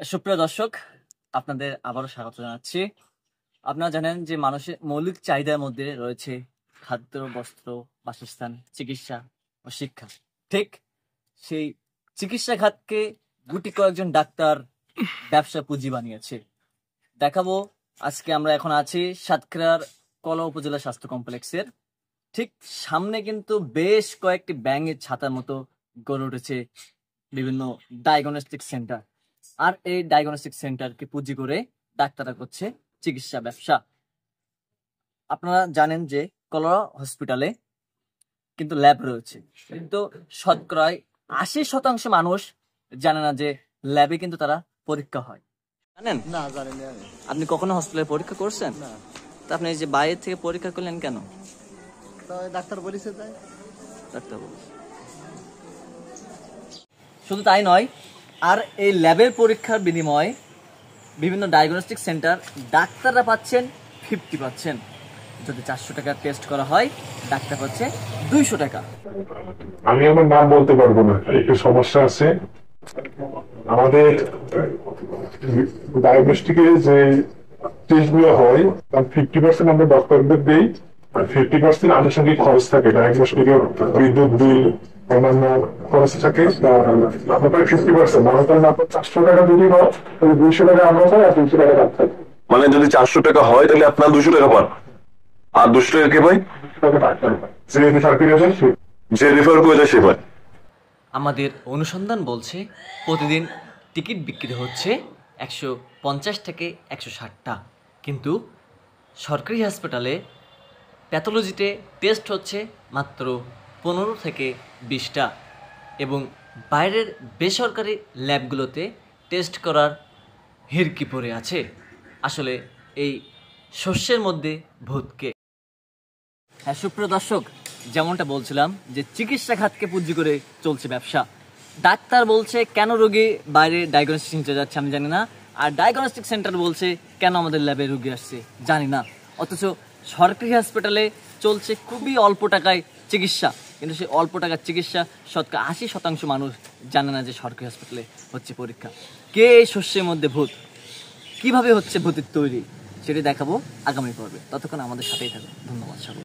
সুপ্রিয় দর্শক, আপনাদের আবারও স্বাগত জানাচ্ছি। আপনারা জানেন যে মানুষের মৌলিক চাহিদার মধ্যে রয়েছে খাদ্য, বস্ত্র, বাসস্থান, চিকিৎসা ও শিক্ষা। ঠিক সেই চিকিৎসা খাতকে গুটি কয়েকজন ডাক্তার ব্যবসা পুঁজি বানিয়েছে। দেখাবো আজকে আমরা এখন আছি সাতক্ষীরার কলা উপজেলা স্বাস্থ্য কমপ্লেক্সের ঠিক সামনে কিন্তু বেশ কয়েকটি ব্যাঙের ছাতার মতো গড়ে উঠেছে বিভিন্ন ডায়াগনস্টিক সেন্টার। আর এই ডায়াগনস্টিক সেন্টারকে পুঁজি করে ডাক্তাররা করছে চিকিৎসা ব্যবসা। আপনারা জানেন যে কলোরা হসপিটালে কিন্তু ল্যাব রয়েছে, কিন্তু শতকরা ৮০% মানুষ জানে না যে ল্যাবে কিন্তু তারা পরীক্ষা হয়। জানেন না, জানি না। আপনি কখনো হসপিটালে পরীক্ষা করছেন? না, তা আপনি এই যে বাইরে থেকে পরীক্ষা করলেন কেন? ডাক্তার বলেছে তাই। ডাক্তার বলছে। শুধু তাই নয়, আর এই ল্যাবের পরীক্ষার বিনিময়ে বিভিন্ন ডায়াগনস্টিক সেন্টার ডাক্তাররা পাচ্ছেন 50%। যদি 400 টাকার টেস্ট করা হয়, ডাক্তার পাচ্ছে 200 টাকা। আমি আমার নাম বলতে পারবো না, একটু সমস্যা আছে। আমাদের ডায়াগনস্টিকে যে টেস্ট গুলো হয় তার 50% আমরা ডক্টরদের দিই, আর 50% আনুষঙ্গিক খরচ থাকে। ডায়াগনস্টিকের বিদ্যুৎ বিল, অন্যান্য খরচ থাকে। আমরা প্রায় 50%, আমরা তাহলে আপনার 400 টাকা যদি হয় তাহলে 200 টাকা আমরা পাই, আর 200 টাকা ডাক্তার। মানে যদি 400 টাকা হয় তাহলে আপনার 200 টাকা পান, আর 200 টাকা কে পাই? ডাক্তার পাই, যে রেফার করে যায় সে। যে রেফার করে দেয় সে পায়। আমাদের অনুসন্ধান বলছে প্রতিদিন টিকিট বিক্রি হচ্ছে 150 থেকে 160টা, কিন্তু সরকারি হাসপাতালে প্যাথোলজিতে টেস্ট হচ্ছে মাত্র 15 থেকে 20টা, এবং বাইরের বেসরকারি ল্যাবগুলোতে টেস্ট করার হিড়কি পড়ে আছে। আসলে এই শস্যের মধ্যে ভূতকে। হ্যাঁ সুপ্রিয় দর্শক, যেমনটা বলছিলাম যে চিকিৎসা খাতকে পুঁজি করে চলছে ব্যবসা। ডাক্তার বলছে কেন রোগী বাইরে ডায়াগনস্টিক সেন্টার যাচ্ছে আমি জানি না, আর ডায়াগনস্টিক সেন্টার বলছে কেন আমাদের ল্যাবে রোগী আসছে জানি না। অথচ সরকারি হাসপাতালে চলছে খুবই অল্প টাকায় চিকিৎসা, কিন্তু সেই অল্প টাকার চিকিৎসা শতকরা 80% মানুষ জানে না যে সরকারি হাসপাতালে হচ্ছে পরীক্ষা। কে এই শস্যের মধ্যে ভূত, কিভাবে হচ্ছে ভূতের তৈরি, সেটি দেখাবো আগামী পর্বে। ততক্ষণ আমাদের সাথেই থাকুন। ধন্যবাদ সকল।